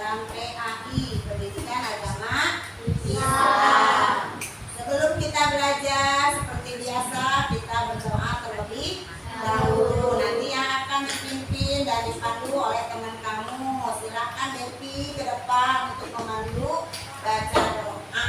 dan PAI, Pendidikan Agama Islam. Sebelum kita belajar seperti biasa, kita berdoa terlebih dahulu. Nanti yang akan dipimpin dan dipandu oleh teman kamu. Silakan Devi ke depan untuk memandu baca doa.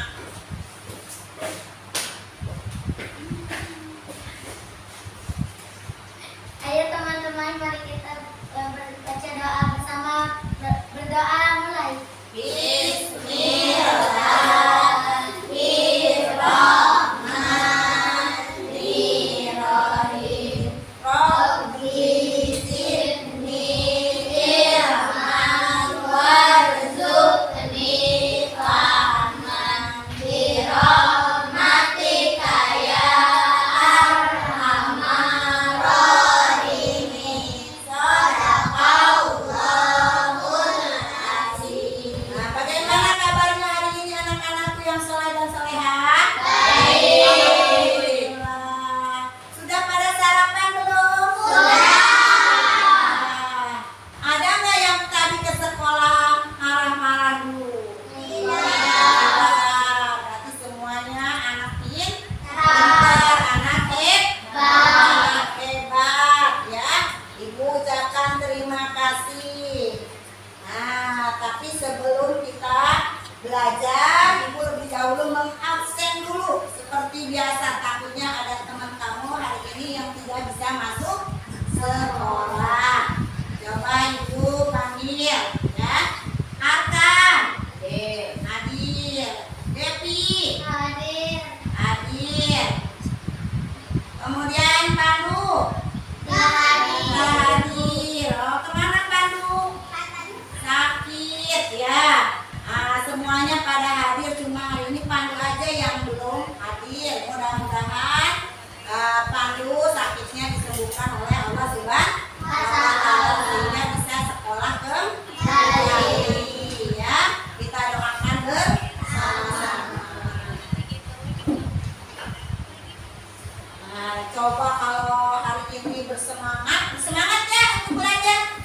Ayo teman-teman, mari kita baca doa bersama. Berdoa mulai. Bismillahirrahmanirrahim. Rabbi zidni ilman warzuqni fahman birahmatika ya arhamar rahimin. Shadaqallahul azim. Nah, bagaimana kabarnya hari ini anak-anakku yang soleh dan solehah? Baik. Alhamdulillah. Sudah pada sarapan belum? Sudah. Ada nggak yang tadi ke sekolah marah-marah dulu? Berarti semuanya anak pintar, anak hebat ya. Ibu ucapkan terima kasih. Nah, tapi sebelum kita belajar, Ibu lebih dahulu mengabsen dulu. Seperti biasa, takutnya ada teman kamu hari ini yang tidak bisa masuk sekolah. Coba Ibu panggil ya. Arkan, Adil, Devi, Hadir. Adil. Kemudian Pandu, Hadir. Adil. Oh, kemana Pandu? Sakit ya. Semuanya pada hadir, cuma hari ini Pandu aja yang belum hadir. Mudah-mudahan Pandu sakitnya disembuhkan oleh Allah Subhanahu wa Ta'ala sehingga bisa sekolah kembali ya. Kita doakan bersama-sama. Nah, coba kalau hari ini bersemangat ya untuk belajar.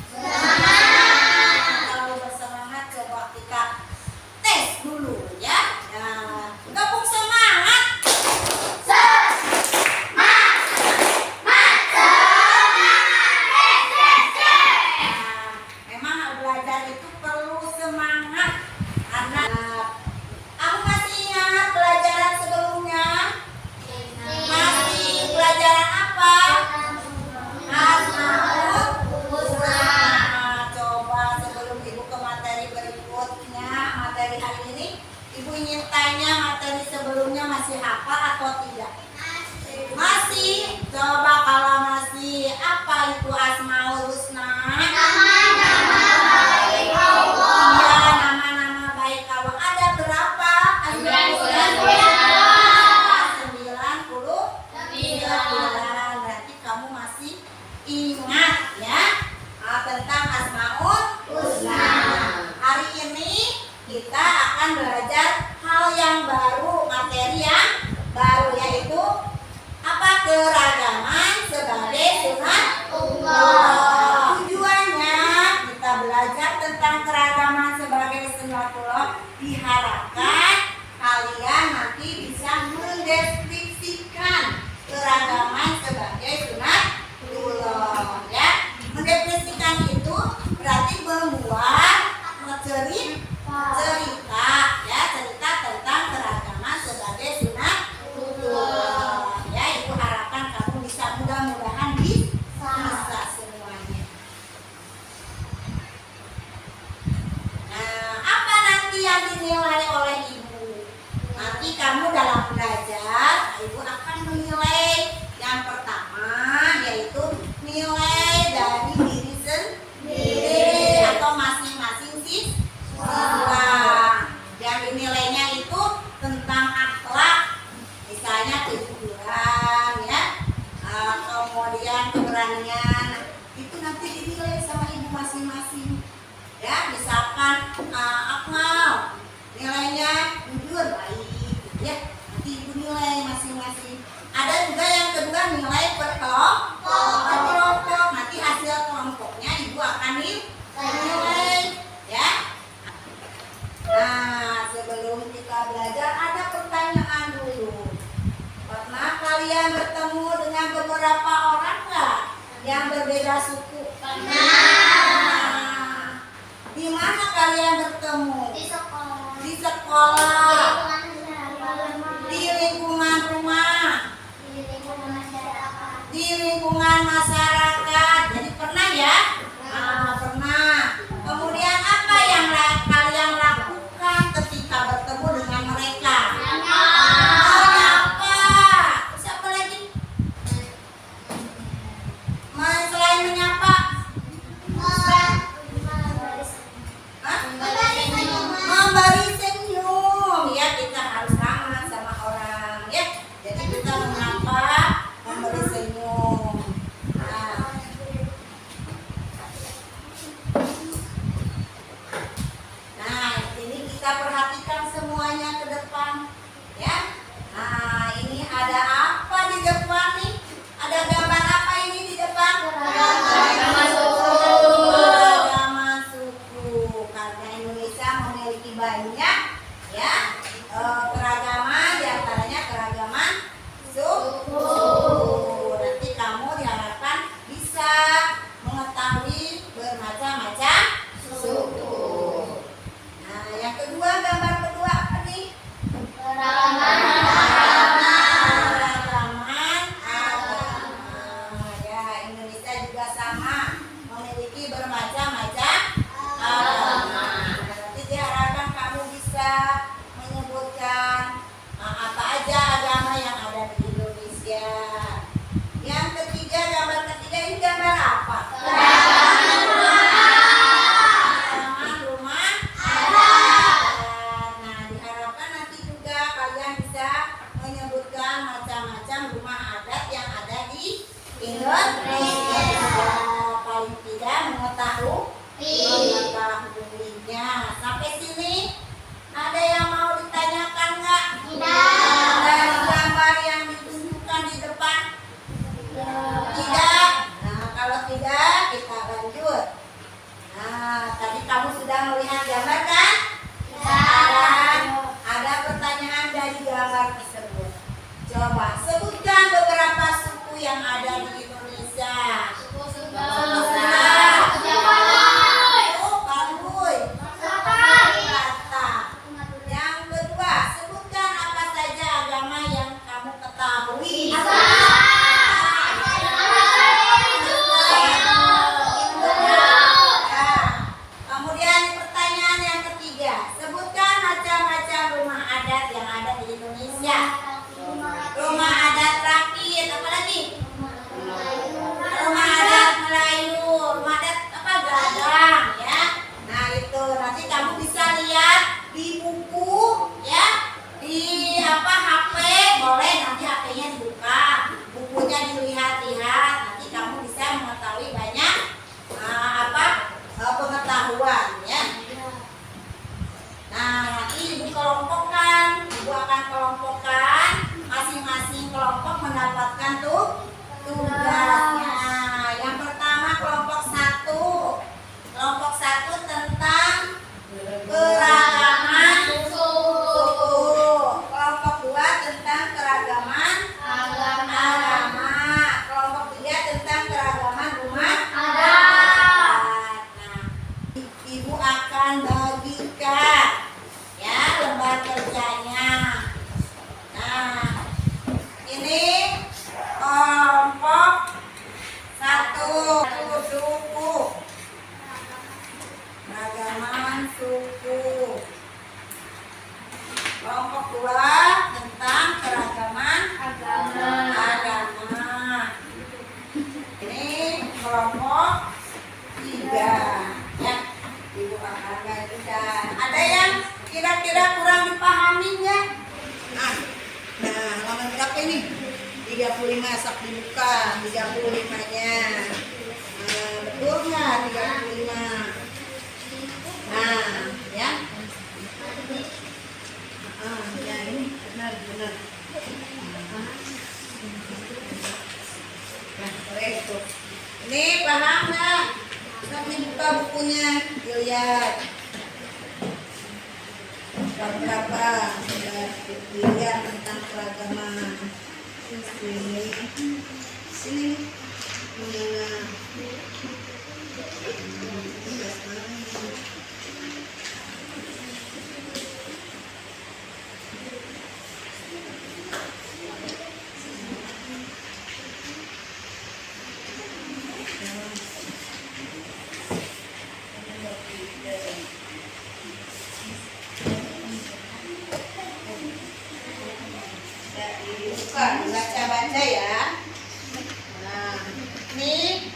Kalau bersemangat, coba kita tes dulu ya. Nah, gabung semangat. Nah, memang belajar itu perlu semangat karena aku masih ingat pelajaran sebelumnya. Masih pelajaran apa? Asmaul Husna. Coba sebelum Ibu ke materi berikutnya, materi hari ini, Ibu ingin tanya materi sebelumnya masih hafal atau tidak? Masih. Coba kalau masih, apa itu Asmaul Husna? Iya, nama-nama baik Allah. Ada berapa? Asmaul Husna. 99. Berarti kamu masih ingat ya tentang Asmaul Husna. Hari ini kita akan belajar hal yang baru, materi yang baru, yaitu apa? Keragaman sebagai sunatullah. Tujuannya kita belajar tentang keragaman sebagai sunatullah, diharapkan kalian nanti bisa mendeskripsikan keragaman sebagai sunatullah ya. Mendefinisikan itu berarti membuat cerita ya, cerita tentang keragaman sebagai sunatullah ya. Itu harapan kamu bisa, mudah-mudahan bisa semuanya. Nah, apa nanti yang dinilai oleh Ibu? Nanti kamu dalam belajar, Ibu akan menilai yang pertama, yaitu nilai dari diri sendiri atau masing-masing siswa. Yang dinilainya itu tentang akhlak, misalnya kejujuran ya, kemudian keberanian. Itu nanti dinilai sama Ibu masing-masing. Ya, misalkan akmal, nilainya jujur, baik ya. Nanti Ibu nilai masing-masing. Ada juga yang kedua nilai per kelompok. Nanti hasil kelompoknya Ibu akan nilai ya. beda suku? Pernah. Di mana kalian bertemu? Di sekolah. Di sekolah. Di lingkungan rumah. Di lingkungan masyarakat. Jadi pernah ya? Pernah. Kemudian apa yang kalian lakukan ketika bertemu dengan mereka? Menyapa. Terus apa lagi? Selain menyapa? Memberi senyum. Ya, kita harus ramah sama orang ya. Jadi kita menyapa, memberi senyum. Nah, ini kita perhatikan semuanya ke depan ya. Nah, ini ada apa di depan nih? Ada gambar apa ini di depan? Keragaman suku. Karena Indonesia memiliki banyak ya keragaman, diantaranya keragaman suku. Nanti kamu diharapkan bisa mengetahui bermacam-macam suku. Nah, yang kedua, gambar kedua apa nih? Keragaman agama. Ya, Indonesia juga sama memiliki bermacam-macam agama. Nanti diharapkan kamu bisa menyebutkan apa aja agama yang ada di Indonesia. Yang ketiga, gambar ketiga ini gambar apa? Keragaman rumah adat. Nah, diharapkan nanti juga kalian bisa menyebutkan macam-macam rumah adat yang ada di Indonesia. Paling tidak mengetahuinya. Sampai sini ada yang mau ditanyakan nggak? Dari gambar yang ditunjukkan di depan? Tidak. Nah, kalau tidak kita lanjut. Nah, tadi kamu sudah melihat gambar kan? Ada pertanyaan dari gambar tersebut. Coba sebutkan beberapa suku yang ada di Indonesia. Baduy. Batak. Yang kedua, sebutkan apa saja agama yang kamu ketahui. Kemudian pertanyaan yang ketiga, sebutkan macam-macam rumah adat yang ada di Indonesia. Rumah adat rakit, apa lagi? Rumah adat Melayu, rumah adat apa? Gadang ya. Nah, itu nanti kamu bisa lihat di buku ya, di HP, boleh nanti HP-nya dibuka, bukunya dilihat-lihat, nanti kamu bisa mengetahui banyak pengetahuan ya. Nah, nanti ibu kelompokkan, ibu akan kelompokkan, masing-masing kelompok mendapatkan tugasnya. Yang pertama kelompok 1. Kelompok 1 tentang keragaman suku. Kelompok 2 tentang keragaman agama. Kelompok 3 tentang keragaman rumah adat. Nah, ibu akan bagikan ya lembar kerjanya. Nah, ini kelompok 1 suku. Keragaman suku. Kelompok 2 tentang keragaman agama. Ini kelompok 3 ya. Ibu akan bagikan. Ada yang kira-kira kurang dipahami ya? Nah, halaman berapa ini? 35, sok dibuka 35-nya. Betul nggak 35? Nah, ya. Ya ini benar. Nah, boleh itu. Ini paham nggak? Sok dibuka bukunya, dilihat. Berapa? Sudah dilihat tentang keragaman. Sini. Bukan, baca-baca ya. Nah, ini.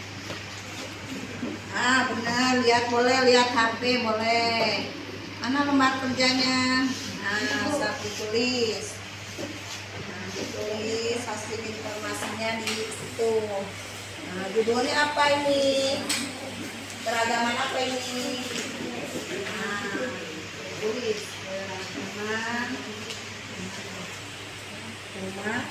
Benar, lihat HP boleh. Mana lembar kerjanya? Nah, saat ditulis. Nah, ditulis hasil informasinya di situ. Nah, judulnya apa ini? Keragaman apa ini? Nah, tulis keragaman rumah.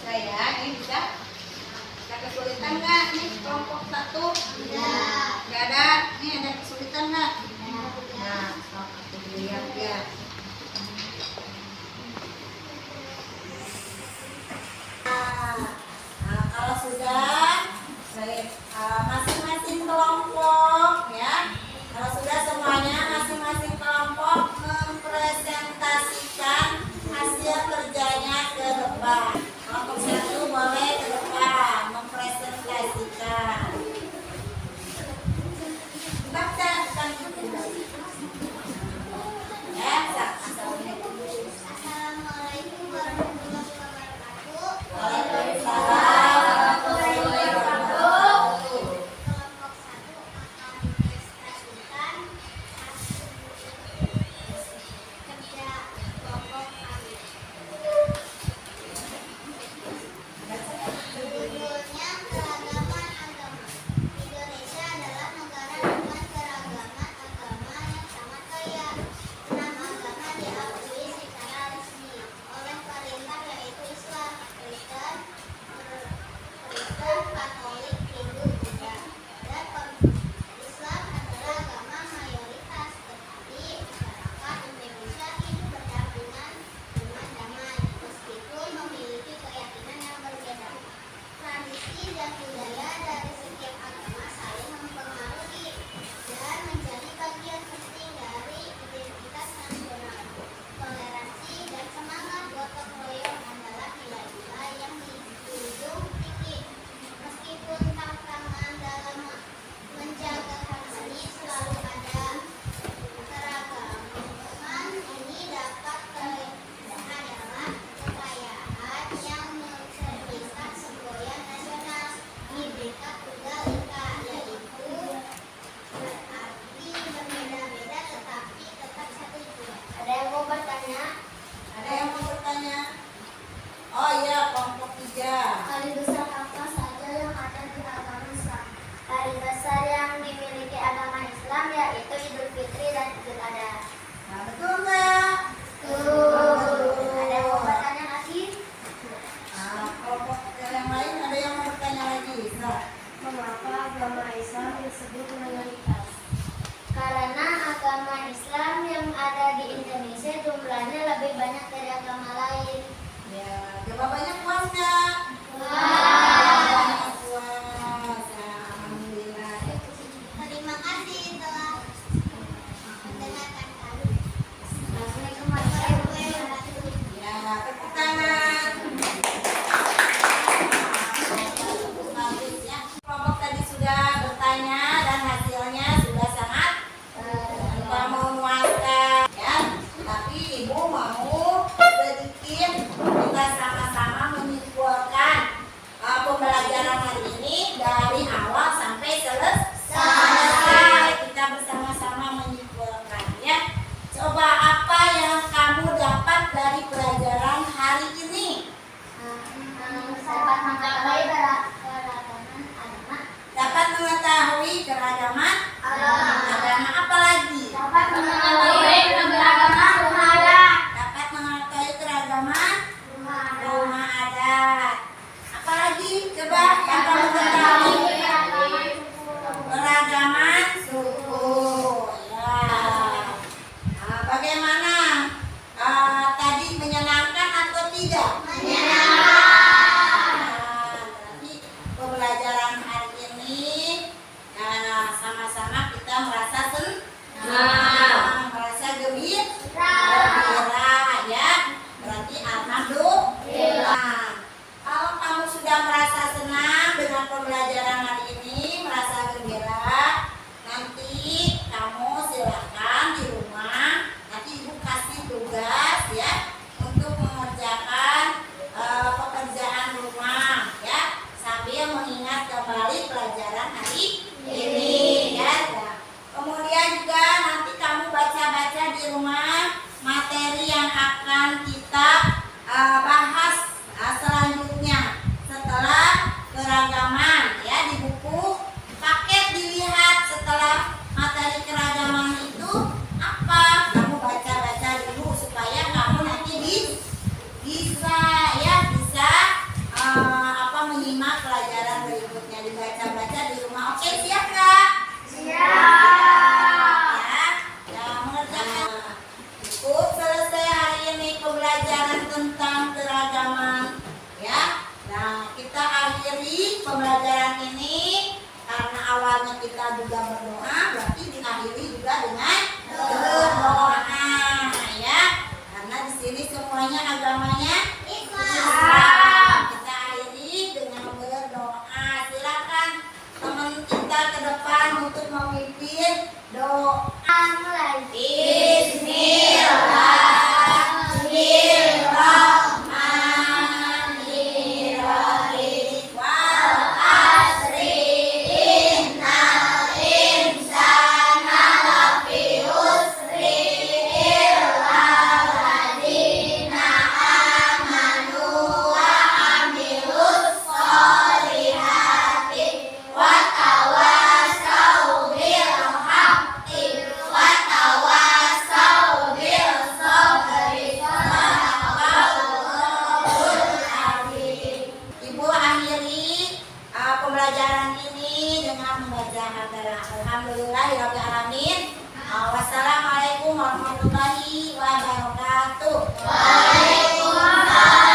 Bisa ya, ini bisa. Ada kesulitan nggak? Nih kelompok 1. Nggak ada. Nih ada kesulitan nggak? Nah, aku lihat ya. Nah, kalau sudah masing-masing kelompok ya. Kalau sudah semuanya masing-masing kelompok mempresentasikan hasil kerjanya ke depan. Kelompok 1 boleh ke depan mempresentasikan. Baca kan ya, Assalamualaikum warahmatullahi wabarakatuh. Waalaikumsalam warahmatullahi wabarakatuh. Kelompok 1 akan mempresentasikan kerja kelompok kami. Judulnya keragaman agama. Indonesia adalah negara dengan keragaman agama yang sangat kaya. 6 agama diakui secara resmi oleh pemerintah yaitu Islam, Kristen, Katolik, Hindu, Buddha. Dan Islam adalah agama mayoritas, tetapi masyarakat Indonesia hidup berdampingan dengan damai meskipun memiliki keyakinan yang berbeda. Tradisi dan budaya dari setiap agama saling mempengaruhi dan menjadi bagian penting dari identitas nasional. Toleransi dan semangat gotong royong adalah nilai-nilai yang dijunjung tinggi. Meskipun tantangan dalam menjaga harmoni selalu ada, keragaman ini dapat adalah kekayaan yang mencerminkan semboyan nasional. Bineka Tunggal Ika, yaitu berarti berbeda-beda tetapi tetap satu tujuan. Ada yang mau bertanya? Ada yang mau bertanya? Oh iya, kelompok 3. Hari besar apa saja yang ada di agama Islam? Hari besar yang dimiliki agama Islam yaitu Idul Fitri dan Idul Adha. Nah, betul nggak? Ada yang mau bertanya lagi? Nah, kelompok yang lain ada yang mau bertanya lagi? Bisa. Mengapa agama Islam disebut mayoritas? Karena agama Islam yang ada di Indonesia jumlahnya lebih banyak dari agama lain. Ya, jawabannya puas nggak? Wah. Jawabannya puas. Ya, alhamdulillah. Terima kasih telah mendengarkan kami. Assalamualaikum warahmatullahi wabarakatuh. Ya, tepuk tangan. Bagus ya. Kelompok tadi sudah bertanya dan hasilnya sudah sangat memuaskan ya. Tapi ibu mau sedikit hari ini ya. Kemudian juga nanti kamu baca-baca di rumah materi yang akan kita bahas selanjutnya setelah keragaman ya, di buku paket dilihat setelah materi keragaman itu apa, kamu baca-baca dulu supaya kamu nanti bisa menyimak pelajaran berikutnya, dibaca-baca di rumah. Oke, siap Kak? Siap. Ya, mengerjakan. Cukup selesai hari ini pembelajaran tentang keragaman ya. Nah, kita akhiri pembelajaran ini karena awalnya kita juga berdoa, berarti diakhiri juga dengan berdoa ya. Karena di sini semuanya agamanya Islam. Kita akhiri dengan berdoa. Silakan teman kita ke depan untuk memimpin doa. Bismillahirrahmanirrahim. Wal asri innal insana lafi khusri illa alladziina amanu wa amilus sholihati wa tawassaw bil haqqi wa tawassaw bil sabri. Sadaqallahul azim. Ibu akhiri pembelajaran ini dengan membaca hadalah alhamdulillahirabbil alamin. Wassalamualaikum warahmatullahi wabarakatuh. Waalaikumsalam.